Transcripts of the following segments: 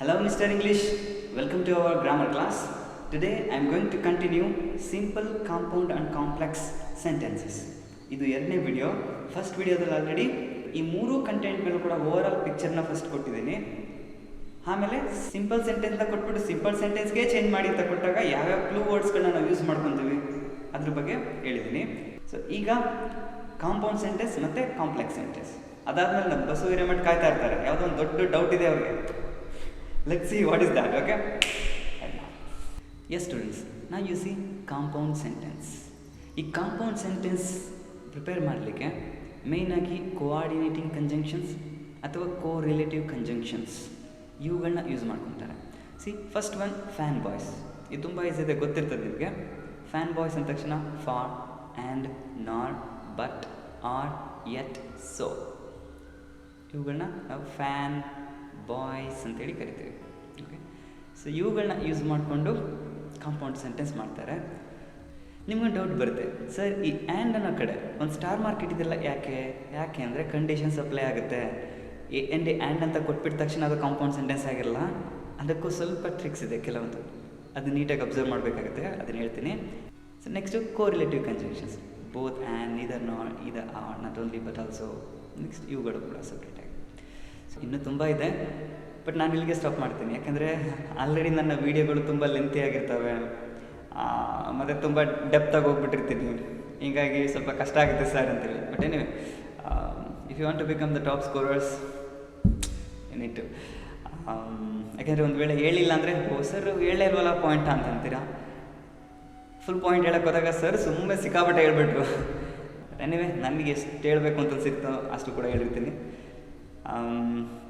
Hello Mr. English, welcome to our grammar class. Today I am going to continue simple, compound and complex sentences. ಇದು ಎರಡನೇ video. First ವಿಡಿಯೋದಲ್ಲಿ already ಈ ಮೂರು content ಮೇಲೆ ಕೂಡ over all ಪಿಕ್ಚರ್ನ first ಕೊಟ್ಟಿದ್ದೀನಿ. ಆಮೇಲೆ ಸಿಂಪಲ್ ಸೆಂಟೆನ್ಸ್ನ ಕೊಟ್ಬಿಟ್ಟು ಸಿಂಪಲ್ ಸೆಂಟೆನ್ಸ್ಗೆ ಚೇಂಜ್ ಮಾಡಿ ಅಂತ ಕೊಟ್ಟಾಗ ಯಾವ್ಯಾವ ಕ್ಲೂ ವರ್ಡ್ಸ್ಗಳನ್ನ ನಾವು ಯೂಸ್ ಮಾಡ್ಕೊತೀವಿ ಅದ್ರ ಬಗ್ಗೆ ಹೇಳಿದ್ದೀನಿ. ಸೊ ಈಗ ಕಾಂಪೌಂಡ್ ಸೆಂಟೆನ್ಸ್ ಮತ್ತು ಕಾಂಪ್ಲೆಕ್ಸ್ ಸೆಂಟೆನ್ಸ್ ಅದಾದ್ಮೇಲೆ ನಮ್ಮ ಬಸ್ಸು ಹಿರೇಮಠ ಕಾಯ್ತಾ ಇರ್ತಾರೆ, ಯಾವುದೋ ಒಂದು ದೊಡ್ಡ ಡೌಟ್ ಇದೆ ಅವ್ರಿಗೆ. Let's see what is that, okay? Yes students, now you see compound sentence. ಈ ಕಾಂಪೌಂಡ್ ಸೆಂಟೆನ್ಸ್ ಪ್ರಿಪೇರ್ ಮಾಡಲಿಕ್ಕೆ ಮೇಯ್ನಾಗಿ ಕೋಆರ್ಡಿನೇಟಿಂಗ್ ಕಂಜಂಕ್ಷನ್ಸ್ ಅಥವಾ ಕೋರಿಲೇಟಿವ್ ಕಂಜಂಕ್ಷನ್ಸ್ ಇವುಗಳನ್ನ ಯೂಸ್ ಮಾಡ್ಕೊತಾರೆ. C first one fan boys. ಇದು ತುಂಬ ಈಸಿ ಇದೆ, ಗೊತ್ತಿರ್ತದೆ ನಿಮಗೆ. ಫ್ಯಾನ್ ಬಾಯ್ಸ್ ಅಂದ ತಕ್ಷಣ for and not but or yet so ಇವುಗಳನ್ನ ನಾವು ಫ್ಯಾನ್ ಬಾಯ್ಸ್ ಅಂತೇಳಿ ಕರಿತೀವಿ. ಓಕೆ, ಸೊ ಇವುಗಳನ್ನ ಯೂಸ್ ಮಾಡಿಕೊಂಡು ಕಾಂಪೌಂಡ್ ಸೆಂಟೆನ್ಸ್ ಮಾಡ್ತಾರೆ. ನಿಮ್ಗೊಂದು ಡೌಟ್ ಬರುತ್ತೆ, ಸರ್ ಈ ಆ್ಯಂಡ್ ಅನ್ನೋ ಕಡೆ ಒಂದು ಸ್ಟಾರ್ ಮಾರ್ಕ್ ಇಟ್ಟಿದ್ದೆಲ್ಲ ಯಾಕೆ ಅಂದರೆ ಕಂಡೀಷನ್ಸ್ ಅಪ್ಲೈ ಆಗುತ್ತೆ. ಆ್ಯಂಡ್ ಅಂತ ಕೊಟ್ಬಿಟ್ಟ ತಕ್ಷಣ ಅದು ಕಾಂಪೌಂಡ್ ಸೆಂಟೆನ್ಸ್ ಆಗಿರಲ್ಲ. ಅದಕ್ಕೂ ಸ್ವಲ್ಪ ಟ್ರಿಕ್ಸ್ ಇದೆ ಕೆಲವೊಂದು, ಅದು ನೀಟಾಗಿ ಅಬ್ಸರ್ವ್ ಮಾಡಬೇಕಾಗುತ್ತೆ, ಅದನ್ನು ಹೇಳ್ತೀನಿ. So next correlative conjunctions, both and, either not, either or, not only but also. Next ಇವುಗಳು ಕೂಡ ಸಪ್ರೇಟಾಗಿ. ಸೊ ಇನ್ನೂ ತುಂಬ ಇದೆ, ಬಟ್ ನಾನು ಇಲ್ಲಿಗೆ ಸ್ಟಾಪ್ ಮಾಡ್ತೀನಿ. ಯಾಕಂದರೆ ಆಲ್ರೆಡಿ ನನ್ನ ವೀಡಿಯೋಗಳು ತುಂಬ ಲೆಂತಿ ಆಗಿರ್ತವೆ ಮತ್ತು ತುಂಬ ಡೆಪ್ತಾಗಿ ಹೋಗ್ಬಿಟ್ಟಿರ್ತೀನಿ. ಹೀಗಾಗಿ ಸ್ವಲ್ಪ ಕಷ್ಟ ಆಗುತ್ತೆ ಸರ್ ಅಂತೇಳಿ. But anyway, if you want to become the top scorers you need to. ಯಾಕೆಂದರೆ ಒಂದು ವೇಳೆ ಹೇಳಿಲ್ಲ ಅಂದರೆ ಸರ್ ಹೇಳೇ ಇಲ್ವಲ್ಲ ಪಾಯಿಂಟ್ ಅಂತ ಅಂತೀರಾ. ಫುಲ್ ಪಾಯಿಂಟ್ ಹೇಳಕ್ಕೆ ಹೋದಾಗ ಸರ್ ಸುಮ್ಮನೆ ಸಿಕ್ಕಾಪಟ್ಟೆ ಹೇಳ್ಬಿಟ್ರು. ಎನಿವೆ, ನನಗೆ ಎಷ್ಟು ಹೇಳಬೇಕು ಅಂತ ಅನ್ಸಿರ್ತೋ ಅಷ್ಟು ಕೂಡ ಹೇಳಿರ್ತೀನಿ.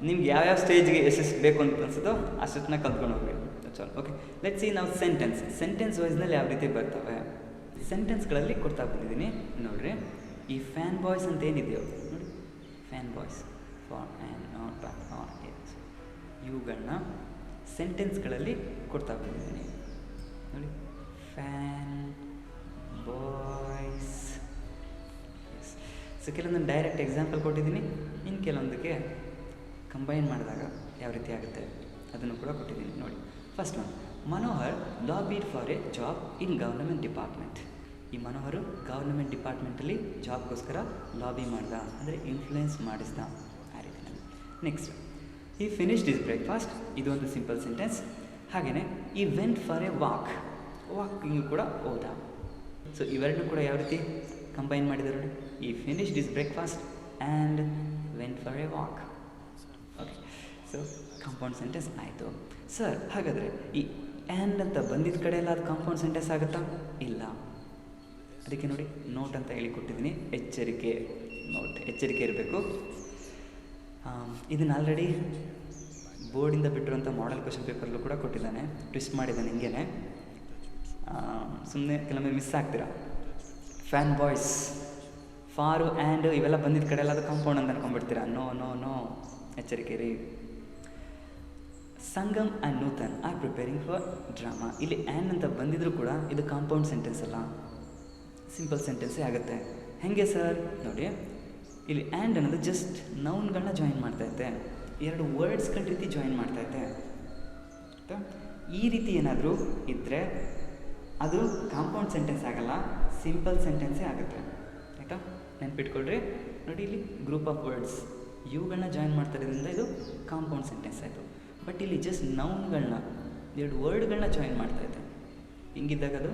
ನಿಮ್ಗೆ ಯಾವ್ಯಾವ ಸ್ಟೇಜ್ಗೆ ಎಷ್ಟೆಷ್ಟು ಬೇಕು ಅಂತ ಅನ್ಸುತ್ತೋ ಅಷ್ಟನ್ನ ಕಲ್ತ್ಕೊಂಡು ಹೋಗ್ಬೇಕು. ಚಲೋ, ಓಕೆ. ಲೆಟ್ಸ್ ಸಿ ನಾವು ಸೆಂಟೆನ್ಸ್ ವೈಸ್ನಲ್ಲಿ ಯಾವ ರೀತಿ ಬರ್ತವೆ ಸೆಂಟೆನ್ಸ್ಗಳಲ್ಲಿ ಕೊಡ್ತಾ ಬಂದಿದ್ದೀನಿ ನೋಡಿರಿ. ಈ ಫ್ಯಾನ್ ಬಾಯ್ಸ್ ಅಂತ ಏನಿದೆಯೋ ನೋಡಿ, fan boys for and not but or yet, ಇವುಗಳನ್ನ ಸೆಂಟೆನ್ಸ್ಗಳಲ್ಲಿ ಕೊಡ್ತಾ ಬಂದಿದ್ದೀನಿ ನೋಡಿ. Fan boys. ಸೊ ಕೆಲವೊಂದು ಡೈರೆಕ್ಟ್ ಎಕ್ಸಾಂಪಲ್ ಕೊಟ್ಟಿದ್ದೀನಿ, ಇನ್ನು ಕೆಲವೊಂದಕ್ಕೆ ಕಂಬೈನ್ ಮಾಡಿದಾಗ ಯಾವ ರೀತಿ ಆಗುತ್ತೆ ಅದನ್ನು ಕೂಡ ಕೊಟ್ಟಿದ್ದೀನಿ ನೋಡಿ. First one, Manohar lobbied for a job in government department. ಈ ಮನೋಹರು ಗವರ್ನಮೆಂಟ್ ಡಿಪಾರ್ಟ್ಮೆಂಟಲ್ಲಿ ಜಾಬ್ಗೋಸ್ಕರ ಲಾಬಿ ಮಾಡ್ದ, ಅಂದರೆ ಇನ್ಫ್ಲೂಯೆನ್ಸ್ ಮಾಡಿಸ್ದ ಆ ರೀತಿಯಲ್ಲಿ. ನೆಕ್ಸ್ಟ್, ಈ ಫಿನಿಶ್ಡ್ ಇಸ್ ಬ್ರೇಕ್ಫಾಸ್ಟ್. ಇದು ಒಂದು ಸಿಂಪಲ್ ಸೆಂಟೆನ್ಸ್. ಹಾಗೆಯೇ ಈ ವೆಂಟ್ ಫಾರ್ ಎ ವಾಕಿಂಗ್ ಕೂಡ ಹೋದ. ಸೊ ಇವೆರಡೂ ಕೂಡ ಯಾವ ರೀತಿ ಕಂಬೈನ್ ಮಾಡಿದ್ದಾರೆ ನೋಡಿ. ಈ finished is breakfast and went for A walk. Okay, so compound sentence ಆಯಿತು. ಸರ್ ಹಾಗಾದರೆ ಈ ಆ್ಯಂಡ್ ಅಂತ ಬಂದಿದ್ದ ಕಡೆ ಎಲ್ಲ ಅದು ಕಾಂಪೌಂಡ್ ಸೆಂಟೆನ್ಸ್ ಆಗುತ್ತಾ? ಇಲ್ಲ. ಅದಕ್ಕೆ ನೋಡಿ ನೋಟ್ ಅಂತ ಹೇಳಿ ಕೊಟ್ಟಿದ್ದೀನಿ, ಎಚ್ಚರಿಕೆ. ನೋಟ್, ಎಚ್ಚರಿಕೆ ಇರಬೇಕು. ಇದನ್ನು ಆಲ್ರೆಡಿ ಬೋರ್ಡಿಂದ ಬಿಟ್ಟಿರುವಂಥ ಮಾಡೆಲ್ ಕ್ವಶನ್ ಪೇಪರ್ಲ್ಲೂ ಕೂಡ ಕೊಟ್ಟಿದ್ದಾನೆ, ಟ್ವಿಸ್ಟ್ ಮಾಡಿದ್ದಾನೆ ಹಿಂಗೇ. ಸುಮ್ಮನೆ ಕೆಲವೊಮ್ಮೆ ಮಿಸ್ ಆಗ್ತೀರಾ. ಫ್ಯಾನ್ ಬಾಯ್ಸ್, ಫಾರು ಆ್ಯಂಡ್ ಇವೆಲ್ಲ ಬಂದಿದ್ದ ಕಡೆ ಎಲ್ಲ ಅದು ಕಾಂಪೌಂಡ್ ಅಂತ ಅನ್ಕೊಂಡ್ಬಿಡ್ತೀರಾ. ನೋ ನೋ ನೋ, ಎಚ್ಚರಿಕೆ ರೀ. Sangam and Nutan are preparing for drama. ಇಲ್ಲಿ ಆ್ಯಂಡ್ ಅಂತ ಬಂದಿದ್ರು ಕೂಡ ಇದು ಕಾಂಪೌಂಡ್ ಸೆಂಟೆನ್ಸ್ ಅಲ್ಲ, ಸಿಂಪಲ್ ಸೆಂಟೆನ್ಸೇ ಆಗುತ್ತೆ. ಹೇಗೆ ಸರ್ ನೋಡಿ, ಇಲ್ಲಿ ಆ್ಯಂಡ್ ಅನ್ನೋದು ಜಸ್ಟ್ ನೌನ್ಗಳನ್ನ ಜಾಯಿನ್ ಮಾಡ್ತೈತೆ, ಎರಡು ವರ್ಡ್ಸ್ಗಳ ರೀತಿ ಜಾಯಿನ್ ಮಾಡ್ತೈತೆ. ಈ ರೀತಿ ಏನಾದರೂ ಇದ್ದರೆ ಅದು ಕಾಂಪೌಂಡ್ ಸೆಂಟೆನ್ಸ್ ಆಗಲ್ಲ, ಸಿಂಪಲ್ ಸೆಂಟೆನ್ಸೇ ಆಗುತ್ತೆ. ಆಯಿತಾ, ನೆನ್ಪಿಟ್ಕೊಳ್ರಿ. ನೋಡಿ, ಇಲ್ಲಿ ಗ್ರೂಪ್ ಆಫ್ ವರ್ಡ್ಸ್ ಇವುಗಳನ್ನ ಜಾಯಿನ್ ಮಾಡ್ತಾರೋದ್ರಿಂದ ಇದು ಕಾಂಪೌಂಡ್ ಸೆಂಟೆನ್ಸ್ ಆಯಿತು. ಬಟ್ ಇಲ್ಲಿ ಜಸ್ಟ್ ನೌನ್ಗಳನ್ನ, ಎರಡು ವರ್ಡ್ಗಳನ್ನ ಜಾಯಿನ್ ಮಾಡ್ತಾಯಿದ್ದೆ, ಹಿಂಗಿದ್ದಾಗ ಅದು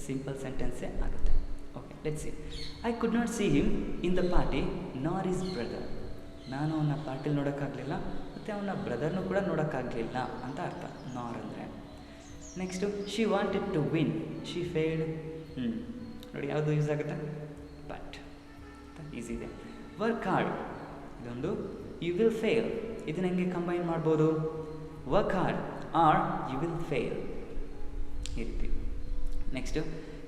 ಸಿಂಪಲ್ ಸೆಂಟೆನ್ಸೇ ಆಗುತ್ತೆ. Okay, let's see. I could not C him in the party ನಾರ್ ಈಸ್ ಬ್ರದರ್. ನಾನು ಅವನ ಪಾರ್ಟಿಲಿ ನೋಡೋಕ್ಕಾಗಲಿಲ್ಲ ಮತ್ತು ಅವನ ಬ್ರದರ್ನೂ ಕೂಡ ನೋಡೋಕ್ಕಾಗಲಿಲ್ಲ ಅಂತ ಅರ್ಥ ನಾರ್ ಅಂದರೆ. Next, she wanted to win, she failed. ನೋಡಿ ಯಾವುದು ಯೂಸ್ ಆಗುತ್ತೆ? ಬಟ್ ಈಸಿ ಇದೆ. ವರ್ಕ್ ಹಾರ್ಡ್, ಇದೊಂದು ಯು ವಿಲ್ ಫೇಲ್. ಇದನ್ನ ಹೆಂಗೆ ಕಂಬೈನ್ ಮಾಡ್ಬೋದು? Work hard or you will fail, ಈ ರೀತಿ. Next,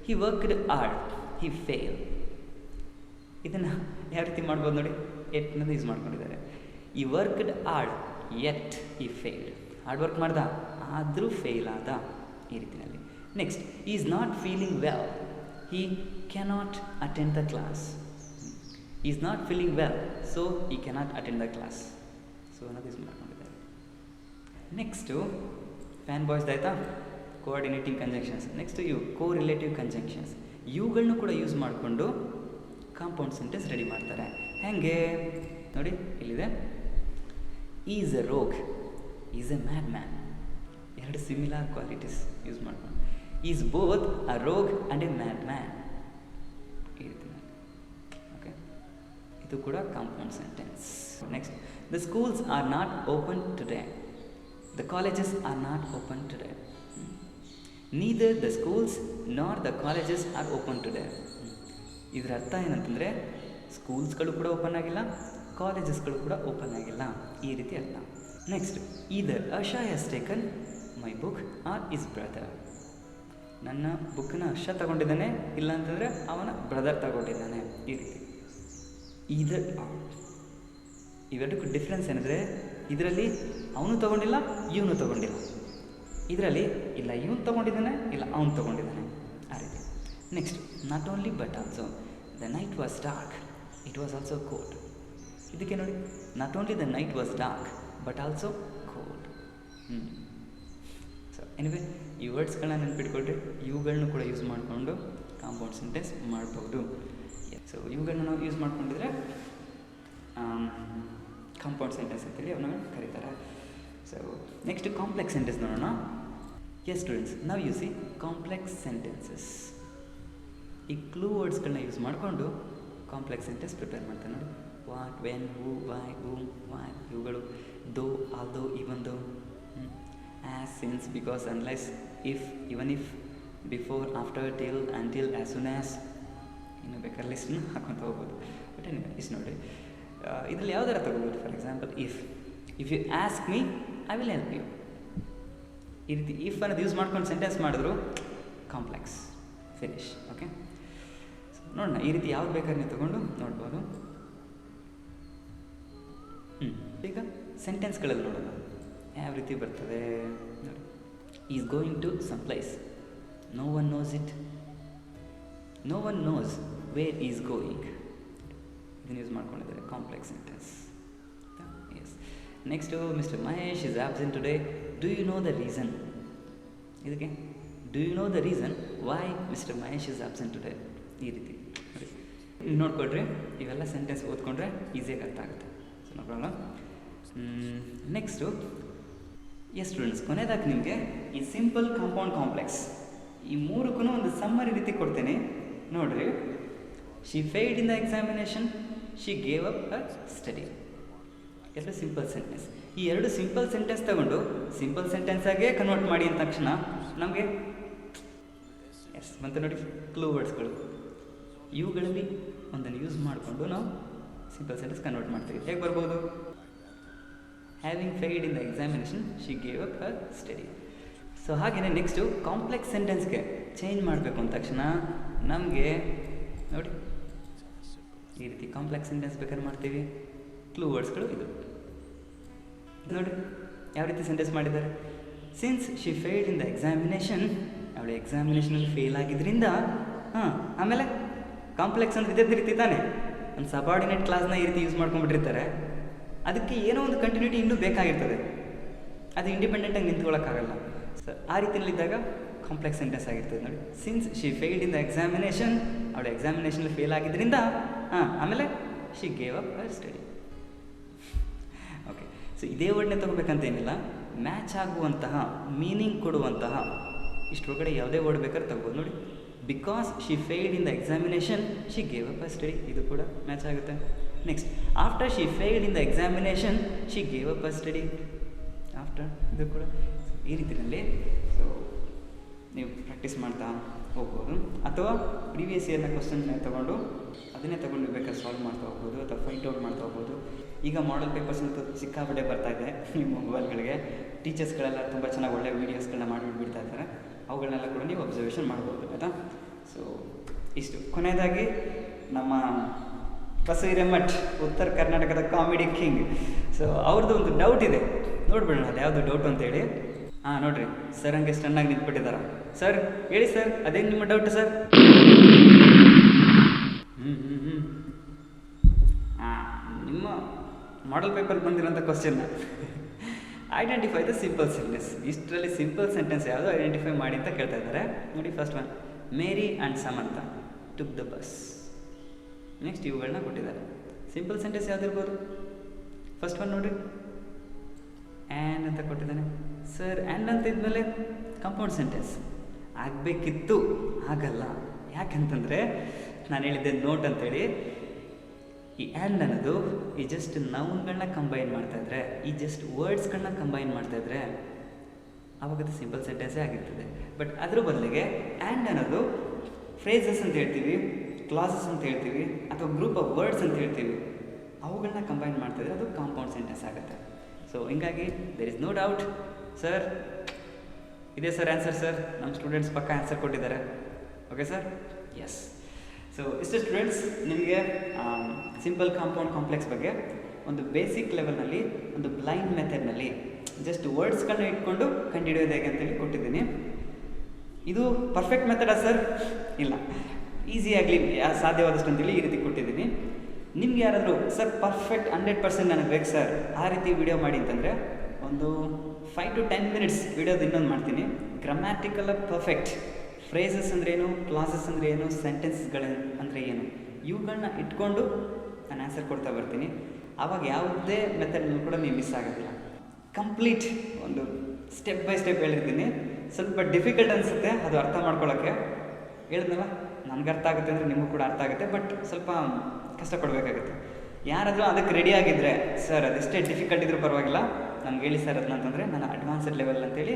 he worked hard, he fail. ಇದನ್ನು ಯಾವ ರೀತಿ ಮಾಡ್ಬೋದು ನೋಡಿ, ಎಟ್ ಅನ್ನೋದು ಯೂಸ್ ಮಾಡ್ಕೊಂಡಿದ್ದಾರೆ. ಈ worked hard yet he failed. Hard work ಮಾಡ್ದ ಆದರೂ ಫೇಲ್ ಆದ, ಈ ರೀತಿಯಲ್ಲಿ. Next, is not feeling well, he cannot attend the class. Is not feeling well, so he cannot attend the class. So ಅನ್ನೋದು ಯೂಸ್ ಮಾಡ್ಕೊಂಡಿದ್ದಾರೆ. Next fan ಬಾಯ್ಸ್ದಾಯ್ತಾ coordinating conjunctions. Next ಇವು correlative conjunctions. ಇವುಗಳನ್ನೂ ಕೂಡ ಯೂಸ್ ಮಾಡಿಕೊಂಡು ಕಾಂಪೌಂಡ್ ಸೆಂಟೆನ್ಸ್ ರೆಡಿ ಮಾಡ್ತಾರೆ. ಹೇಗೆ ನೋಡಿ, ಇಲ್ಲಿದೆ. ಈಸ್ ಎ ರೋಗ್, ಈಸ್ ಎ ಮ್ಯಾಡ್ ಮ್ಯಾನ್. ಎರಡು ಸಿಮಿಲರ್ ಕ್ವಾಲಿಟೀಸ್ ಯೂಸ್ ಮಾಡ್ಕೊಂಡು ಈಸ್ ಬೋತ್ ಅ ರೋಗ್ ಆ್ಯಂಡ್ ಎ ಮ್ಯಾಡ್ ಮ್ಯಾನ್. ಈ ರೀತಿ ಓಕೆ, ಇದು ಕೂಡ compound sentence. Next, the schools are not open today, the colleges are not open today. Neither the schools not the colleges are open today. ಇದರ ಅರ್ಥ ಏನಂತಂದರೆ ಸ್ಕೂಲ್ಸ್ಗಳು ಕೂಡ open ಆಗಿಲ್ಲ, ಕಾಲೇಜಸ್ಗಳು ಕೂಡ ಓಪನ್ ಆಗಿಲ್ಲ, ಈ ರೀತಿ ಅರ್ಥ. Next, either Asha has taken my book or his brother. ನನ್ನ ಬುಕ್ಕನ್ನ ಹರ್ಷ ತಗೊಂಡಿದ್ದಾನೆ, ಇಲ್ಲ ಅಂತಂದರೆ ಅವನ ಬ್ರದರ್ ತಗೊಂಡಿದ್ದಾನೆ, ಈ ರೀತಿ. ಈದರ್ ಇವೆರಡಕ್ಕೂ ಡಿಫ್ರೆನ್ಸ್ ಏನಂದರೆ ಇದರಲ್ಲಿ ಅವನು ತಗೊಂಡಿಲ್ಲ, ಇವನು ತಗೊಂಡಿಲ್ಲ. ಇದರಲ್ಲಿ ಇಲ್ಲ ಇವನು ತಗೊಂಡಿದ್ದಾನೆ, ಇಲ್ಲ ಅವನು ತಗೊಂಡಿದ್ದಾನೆ, ಆ ರೀತಿ. Next, not only but also the night was dark, it was also cold. ಇದಕ್ಕೆ ನೋಡಿ, not only the night was dark but also cold. So anyway, ಈ ವರ್ಡ್ಸ್ಗಳನ್ನ ನೆನ್ಪಿಟ್ಕೊಳ್ರಿ. ಇವುಗಳನ್ನೂ ಕೂಡ ಯೂಸ್ ಮಾಡಿಕೊಂಡು ಕಾಂಪೌಂಡ್ ಸೆಂಟೆನ್ಸ್ ಮಾಡ್ಬೋದು. ಸೊ ಇವುಗಳನ್ನ ನಾವು ಯೂಸ್ ಮಾಡ್ಕೊಂಡಿದ್ರೆ ಕಾಂಪೌಂಡ್ ಸೆಂಟೆನ್ಸ್ ಅಂತೇಳಿ ಅವನ್ನ ಕರೀತಾರೆ. ಸೊ ನೆಕ್ಸ್ಟ್ ಕಾಂಪ್ಲೆಕ್ಸ್ ಸೆಂಟೆನ್ಸ್ ನೋಡೋಣ. ಎಸ್ ಸ್ಟೂಡೆಂಟ್ಸ್, ನಾವು ಯೂಸ್ ಕಾಂಪ್ಲೆಕ್ಸ್ ಸೆಂಟೆನ್ಸಸ್. ಈ ಕ್ಲೂ ವರ್ಡ್ಸ್ಗಳನ್ನ ಯೂಸ್ ಮಾಡಿಕೊಂಡು ಕಾಂಪ್ಲೆಕ್ಸ್ ಸೆಂಟೆನ್ಸ್ ಪ್ರಿಪೇರ್ ಮಾಡ್ತಾರೆ ನೋಡಿ. What, when, who, why, whom, why, ಇವುಗಳು. Though, although, even though, as, since, because, unless, if, even if, before, after, till, until, as soon as. ಇನ್ನು ಬೇಕಾದ್ರೆ ಲಿಸ್ಟ್ನ ಹಾಕೊತ ಹೋಗ್ಬೋದು. But ಇಷ್ಟು ನೋಡಿ, ಇದರಲ್ಲಿ ಯಾವ್ದಾರ ತಗೋಬೋದು. For example, if you ask me I will help you. ಈ ರೀತಿ ಇಫ್ ಅನ್ನೋದು ಯೂಸ್ ಮಾಡ್ಕೊಂಡು ಸೆಂಟೆನ್ಸ್ ಮಾಡಿದ್ರು ಕಾಂಪ್ಲೆಕ್ಸ್, ಫಿನಿಶ್. ಓಕೆ, ನೋಡೋಣ ಈ ರೀತಿ ಯಾವ್ದು ಬೇಕಾದ್ರೆ ನೀವು ತೊಗೊಂಡು ನೋಡ್ಬೋದು. ಈಗ ಸೆಂಟೆನ್ಸ್ಗಳಲ್ಲಿ ನೋಡೋಣ ಯಾವ ರೀತಿ ಬರ್ತದೆ ನೋಡಿ. Is going to some place, no one knows it, no one knows where is going. ಇದನ್ನು ಯೂಸ್ ಮಾಡ್ಕೊಂಡಿದ್ದಾರೆ complex sentence. Yes. Next, mister Mahesh is absent today, do you know the reason. ಇದಕ್ಕೆ do you know the reason why mister Mahesh is absent today, ಈ ರೀತಿ ನೋಡ್ಕೊಡ್ರಿ. ಇವೆಲ್ಲ sentence ಓದ್ಕೊಂಡ್ರೆ ಈಸಿಯಾಗಿ ಅರ್ಥ ಆಗುತ್ತೆ. ಸೊ ನೋಡೋಣ. ನೆಕ್ಸ್ಟು, ಎಸ್ ಸ್ಟೂಡೆಂಟ್ಸ್, ಕೊನೆಯದಾಗಿ ನಿಮಗೆ ಈ ಸಿಂಪಲ್, ಕಾಂಪೌಂಡ್, ಕಾಂಪ್ಲೆಕ್ಸ್ ಈ ಮೂರಕ್ಕೂ ಒಂದು ಸಮ್ಮರಿ ರೀತಿ ಕೊಡ್ತೇನೆ ನೋಡ್ರಿ. She failed in the examination, she gave up a study. ಎರಡು ಸಿಂಪಲ್ ಸೆಂಟೆನ್ಸ್. ಈ ಎರಡು ಸಿಂಪಲ್ ಸೆಂಟೆನ್ಸ್ ತಗೊಂಡು ಸಿಂಪಲ್ ಸೆಂಟೆನ್ಸಾಗೇ ಕನ್ವರ್ಟ್ ಮಾಡಿ ಅಂದ ತಕ್ಷಣ ನಮಗೆ ಎಸ್ ಬಂತು ನೋಡಿ ಕ್ಲೂ ವರ್ಡ್ಸ್ಗಳು. ಇವುಗಳಲ್ಲಿ ಒಂದನ್ನು ಯೂಸ್ ಮಾಡಿಕೊಂಡು ನಾವು ಸಿಂಪಲ್ ಸೆಂಟೆನ್ಸ್ ಕನ್ವರ್ಟ್ ಮಾಡ್ತೀವಿ. ಹೇಗೆ ಬರ್ಬೋದು? Having failed in the examination, she gave up a study. So ಹಾಗೆಯೇ ನೆಕ್ಸ್ಟು ಕಾಂಪ್ಲೆಕ್ಸ್ ಸೆಂಟೆನ್ಸ್ಗೆ ಚೇಂಜ್ ಮಾಡಬೇಕು ಅಂದ ತಕ್ಷಣ ನಮಗೆ ನೋಡಿ ಈ ರೀತಿ ಕಾಂಪ್ಲೆಕ್ಸ್ ಸೆಂಟೆನ್ಸ್ ಬೇಕಾದ್ರೆ ಮಾಡ್ತೀವಿ. ಕ್ಲೂ ವರ್ಡ್ಸ್ಗಳು ಇದು ನೋಡಿ ಯಾವ ರೀತಿ ಸೆಂಟೆನ್ಸ್ ಮಾಡಿದ್ದಾರೆ. Since she failed in the examination, ಅವಳು ಎಕ್ಸಾಮಿನೇಷನಲ್ಲಿ ಫೇಲ್ ಆಗಿದ್ದರಿಂದ ಆಮೇಲೆ ಕಾಂಪ್ಲೆಕ್ಸ್ ಅಂದರೆ ಇದೇ ರೀತಿ ತಾನೆ. ಒಂದು ಸಬಾರ್ಡಿನೇಟ್ ಕ್ಲಾಸ್ನ ಈ ರೀತಿ ಯೂಸ್ ಮಾಡ್ಕೊಂಡ್ಬಿಟ್ಟಿರ್ತಾರೆ. ಅದಕ್ಕೆ ಏನೋ ಒಂದು ಕಂಟಿನ್ಯೂಟಿ ಇನ್ನೂ ಬೇಕಾಗಿರ್ತದೆ, ಅದು ಇಂಡಿಪೆಂಡೆಂಟಾಗಿ ನಿಂತ್ಕೊಳ್ಳೋಕ್ಕಾಗಲ್ಲ. ಸೊ ಆ ರೀತಿಯಲ್ಲಿದ್ದಾಗ ಕಾಂಪ್ಲೆಕ್ಸ್ ಸೆಂಟೆನ್ಸ್ ಆಗಿರ್ತದೆ ನೋಡಿ. Since she failed in the examination, ಅವಳು ಎಕ್ಸಾಮಿನೇಷನಲ್ಲಿ ಫೇಲ್ ಆಗಿದ್ದರಿಂದ ಆಮೇಲೆ she gave up a study. Okay, so ಇದೇ ವರ್ಡ್ನೇ ತೊಗೋಬೇಕಂತೇನಿಲ್ಲ, ಮ್ಯಾಚ್ ಆಗುವಂತಹ, ಮೀನಿಂಗ್ ಕೊಡುವಂತಹ ಇಷ್ಟೊಳಗಡೆ ಯಾವುದೇ ವರ್ಡ್ ಬೇಕಾದ್ರೆ ತಗೋಬೋದು ನೋಡಿ. Because she failed in the examination, she gave up a study, ಇದು ಕೂಡ ಮ್ಯಾಚ್ ಆಗುತ್ತೆ. Next, after she failed in the examination, she gave up a study. After, ಇದು ಕೂಡ ಈ ರೀತಿಯಲ್ಲಿ. ಸೊ ನೀವು ಪ್ರಾಕ್ಟೀಸ್ ಮಾಡ್ತಾ ಹೋಗ್ಬೋದು, ಅಥವಾ ಪ್ರೀವಿಯಸ್ ಇಯರ್ನ ಕ್ವಶನ್ನ ತೊಗೊಂಡು ಅದನ್ನೇ ತೊಗೊಂಡು ಬೇಕಾದ್ರೆ ಸಾಲ್ವ್ ಮಾಡ್ತಾ ಹೋಗ್ಬೋದು, ಅಥವಾ ಫೈಂಡ್ ಔಟ್ ಮಾಡ್ತಾ ಹೋಗ್ಬೋದು. ಈಗ ಮಾಡಲ್ ಪೇಪರ್ಸ್ ಅಂತೂ ಸಿಕ್ಕಾಪಟ್ಟೆ ಬರ್ತಾ ಇದೆ ನಿಮ್ಮ ಮೊಬೈಲ್ಗಳಿಗೆ. ಟೀಚರ್ಸ್ಗಳೆಲ್ಲ ತುಂಬ ಚೆನ್ನಾಗಿ ಒಳ್ಳೆ ವೀಡಿಯೋಸ್ಗಳನ್ನ ಮಾಡಿಬಿಡ್ತಾ ಇದ್ದಾರೆ. ಅವುಗಳನ್ನೆಲ್ಲ ಕೂಡ ನೀವು ಅಬ್ಸರ್ವೇಷನ್ ಮಾಡ್ಬೋದು, ಆಯಿತಾ? ಸೊ ಇಷ್ಟು. ಕೊನೆಯದಾಗಿ ನಮ್ಮ ಬಸು ಹಿರೇಮಠ್, ಉತ್ತರ ಕರ್ನಾಟಕದ ಕಾಮಿಡಿ ಕಿಂಗ್. ಸೊ ಅವ್ರದ್ದು ಒಂದು ಡೌಟ್ ಇದೆ, ನೋಡ್ಬಿಡೋಣ ಅದು ಯಾವುದು ಡೌಟ್ ಅಂತೇಳಿ. ನೋಡಿರಿ ಸರ್ ಹಂಗೆ ಸ್ಟನ್ನಾಗಿ ನಿಂತ್ಬಿಟ್ಟಿದ್ದಾರೆ. ಸರ್ ಹೇಳಿ ಸರ್, ಅದೇನು ನಿಮ್ಮ ಡೌಟ್ ಸರ್? ನಿಮ್ಮ ಮಾಡಲ್ ಪೇಪರ್ ಬಂದಿರೋಂಥ ಕ್ವಶನ್ನ ಐಡೆಂಟಿಫೈ ದ ಸಿಂಪಲ್ ಸೆಂಟೆನ್ಸ್. ಇಷ್ಟರಲ್ಲಿ ಸಿಂಪಲ್ ಸೆಂಟೆನ್ಸ್ ಯಾವುದು ಐಡೆಂಟಿಫೈ ಮಾಡಿ ಅಂತ ಕೇಳ್ತಾ ಇದ್ದಾರೆ. ನೋಡಿ first one, Mary and Samantha took the bus. Next ಇವುಗಳನ್ನ ಕೊಟ್ಟಿದ್ದಾರೆ. ಸಿಂಪಲ್ ಸೆಂಟೆನ್ಸ್ ಯಾವುದಿರ್ಬೋದು? ಫಸ್ಟ್ ಒನ್ ನೋಡಿರಿ, ಆ್ಯಂಡ್ ಅಂತ ಕೊಟ್ಟಿದ್ದಾನೆ. ಸರ್ ಆ್ಯಂಡ್ ಅಂತ ಇದ್ಮೇಲೆ ಕಂಪೌಂಡ್ ಸೆಂಟೆನ್ಸ್ ಆಗಬೇಕಿತ್ತು, ಆಗಲ್ಲ. ಯಾಕಂತಂದರೆ ನಾನು ಹೇಳಿದ್ದೆ ನೋಟ್ ಅಂತೇಳಿ, ಈ ಆ್ಯಂಡ್ ಅನ್ನೋದು ಈ ಜಸ್ಟ್ ನೌನ್ಗಳನ್ನ ಕಂಬೈನ್ ಮಾಡ್ತಾಯಿದ್ರೆ, ಈ ಜಸ್ಟ್ ವರ್ಡ್ಸ್ಗಳನ್ನ ಕಂಬೈನ್ ಮಾಡ್ತಾಯಿದ್ರೆ ಆವಾಗದು ಸಿಂಪಲ್ ಸೆಂಟೆನ್ಸೇ ಆಗಿರ್ತದೆ. ಬಟ್ ಅದ್ರ ಬದಲಿಗೆ ಆ್ಯಂಡ್ ಅನ್ನೋದು ಫ್ರೇಸಸ್ ಅಂತ ಹೇಳ್ತೀವಿ, ಕ್ಲಾಸಸ್ ಅಂತ ಹೇಳ್ತೀವಿ, ಅಥವಾ ಗ್ರೂಪ್ ಆಫ್ ವರ್ಡ್ಸ್ ಅಂತ ಹೇಳ್ತೀವಿ, ಅವುಗಳನ್ನ ಕಂಬೈನ್ ಮಾಡ್ತಾಯಿದ್ರೆ ಅದು ಕಾಂಪೌಂಡ್ ಸೆಂಟೆನ್ಸ್ ಆಗುತ್ತೆ. ಸೊ ಹಿಂಗಾಗಿ there is no doubt. Sir ಇದೆ ಸರ್ ಆನ್ಸರ್. ಸರ್ ನಮ್ಮ ಸ್ಟೂಡೆಂಟ್ಸ್ ಪಕ್ಕ ಆನ್ಸರ್ ಕೊಟ್ಟಿದ್ದಾರೆ. Okay sir, yes. ಸೊ ಇಷ್ಟು ಸ್ಟೂಡೆಂಟ್ಸ್ ನಿಮಗೆ ಸಿಂಪಲ್, ಕಾಂಪೌಂಡ್, ಕಾಂಪ್ಲೆಕ್ಸ್ ಬಗ್ಗೆ ಒಂದು ಬೇಸಿಕ್ ಲೆವೆಲ್ನಲ್ಲಿ ಒಂದು ಬ್ಲೈಂಡ್ ಮೆಥಡ್ನಲ್ಲಿ ಜಸ್ಟ್ ವರ್ಡ್ಸ್ಗಳನ್ನ ಇಟ್ಕೊಂಡು ಕಂಡುಹಿಡಿಯೋದು ಹೇಗೆ ಅಂತೇಳಿ ಕೊಟ್ಟಿದ್ದೀನಿ. ಇದು ಪರ್ಫೆಕ್ಟ್ ಮೆಥಡಾ ಸರ್? ಇಲ್ಲ, ಈಸಿಯಾಗಲಿ ಸಾಧ್ಯವಾದಷ್ಟು ಅಂತೇಳಿ ಈ ರೀತಿ ಕೊಟ್ಟಿದ್ದೀನಿ. ನಿಮ್ಗೆ ಯಾರಾದರೂ ಸರ್ ಪರ್ಫೆಕ್ಟ್ 100% ನನಗೆ ಬೇಕು ಸರ್, ಆ ರೀತಿ ವಿಡಿಯೋ ಮಾಡಿ ಅಂತಂದರೆ ಒಂದು 5 to 10 minutes ವಿಡಿಯೋದು ಇನ್ನೊಂದು ಮಾಡ್ತೀನಿ. ಗ್ರಾಮ್ಯಾಟಿಕಲ್ ಪರ್ಫೆಕ್ಟ್, ಫ್ರೇಸಸ್ ಅಂದ್ರೇನು, ಕ್ಲಾಸಸ್ ಅಂದರೆ ಏನು, ಸೆಂಟೆನ್ಸ್ಗಳು ಅಂದರೆ ಏನು, ಇವುಗಳನ್ನ ಇಟ್ಕೊಂಡು ನಾನು ಆನ್ಸರ್ ಕೊಡ್ತಾ ಬರ್ತೀನಿ. ಆವಾಗ ಯಾವುದೇ ಮೆಥಡ್ನೂ ಕೂಡ ನೀವು ಮಿಸ್ ಆಗೋದಿಲ್ಲ. ಕಂಪ್ಲೀಟ್ ಒಂದು ಸ್ಟೆಪ್ ಬೈ ಸ್ಟೆಪ್ ಹೇಳಿರ್ತೀನಿ. ಸ್ವಲ್ಪ ಡಿಫಿಕಲ್ಟ್ ಅನಿಸುತ್ತೆ ಅದು ಅರ್ಥ ಮಾಡ್ಕೊಳ್ಳೋಕ್ಕೆ. ಹೇಳಿದ್ನಲ್ಲ, ನನಗೆ ಅರ್ಥ ಆಗುತ್ತೆ ಅಂದರೆ ನಿಮಗೂ ಕೂಡ ಅರ್ಥ ಆಗುತ್ತೆ, ಬಟ್ ಸ್ವಲ್ಪ ಕಷ್ಟಪಡಬೇಕಾಗುತ್ತೆ. ಯಾರಾದರೂ ಅದಕ್ಕೆ ರೆಡಿ ಆಗಿದ್ದರೆ ಸರ್ ಅದೆಷ್ಟೇ ಡಿಫಿಕಲ್ಟ್ ಇದ್ರೂ ಪರವಾಗಿಲ್ಲ ನನಗೆ ಹೇಳಿ ಸರ್ ಅದನ್ನ ಅಂತಂದರೆ ನಾನು ಅಡ್ವಾನ್ಸ್ಡ್ ಲೆವೆಲ್ ಅಂತೇಳಿ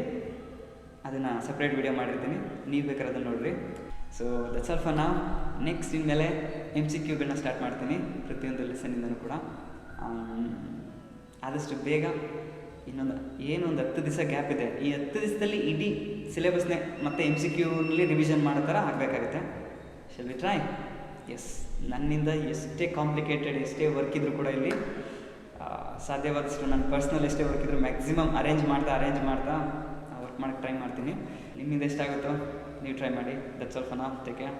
ಅದನ್ನು ಸಪ್ರೇಟ್ ವಿಡಿಯೋ ಮಾಡಿರ್ತೀನಿ, ನೀವು ಬೇಕಾದ್ರೆ ಅದನ್ನು ನೋಡಿರಿ. ಸೊ ದಟ್ಸ್ ಆಲ್ ಫಾರ್ ನಾವ್. ನೆಕ್ಸ್ಟ್ ಇನ್ಮೇಲೆ MCQಗಳನ್ನ ಸ್ಟಾರ್ಟ್ ಮಾಡ್ತೀನಿ ಪ್ರತಿಯೊಂದು ಲೆಸನ್ನಿಂದನೂ ಕೂಡ. ಆದಷ್ಟು ಬೇಗ ಇನ್ನೊಂದು ಒಂದು 10 ದಿವಸ ಗ್ಯಾಪ್ ಇದೆ. ಈ 10 ದಿವಸದಲ್ಲಿ ಇಡೀ ಸಿಲೆಬಸ್ನೇ ಮತ್ತೆ MCQನಲ್ಲಿ ರಿವಿಷನ್ ಮಾಡೋ ಥರ ಆಗಬೇಕಾಗುತ್ತೆ. Shall we try? ಎಸ್. ನನ್ನಿಂದ ಎಷ್ಟೇ ಕಾಂಪ್ಲಿಕೇಟೆಡ್, ಎಷ್ಟೇ ವರ್ಕ್ ಇದ್ದರೂ ಕೂಡ ಇಲ್ಲಿ ಸಾಧ್ಯವಾದಷ್ಟು ನನ್ನ ಪರ್ಸ್ನಲ್ ಎಷ್ಟೇ ವರ್ಕ್ ಇದ್ದರೂ ಮ್ಯಾಕ್ಸಿಮಮ್ ಅರೇಂಜ್ ಮಾಡ್ತಾ ವರ್ಕ್ ಮಾಡೋಕ್ಕೆ ಟ್ರೈ ಮಾಡ್ತೀನಿ. ನಿಮ್ಮಿಂದ ಎಷ್ಟಾಗುತ್ತೋ ನೀವು ಟ್ರೈ ಮಾಡಿ. That's all for now. Take care.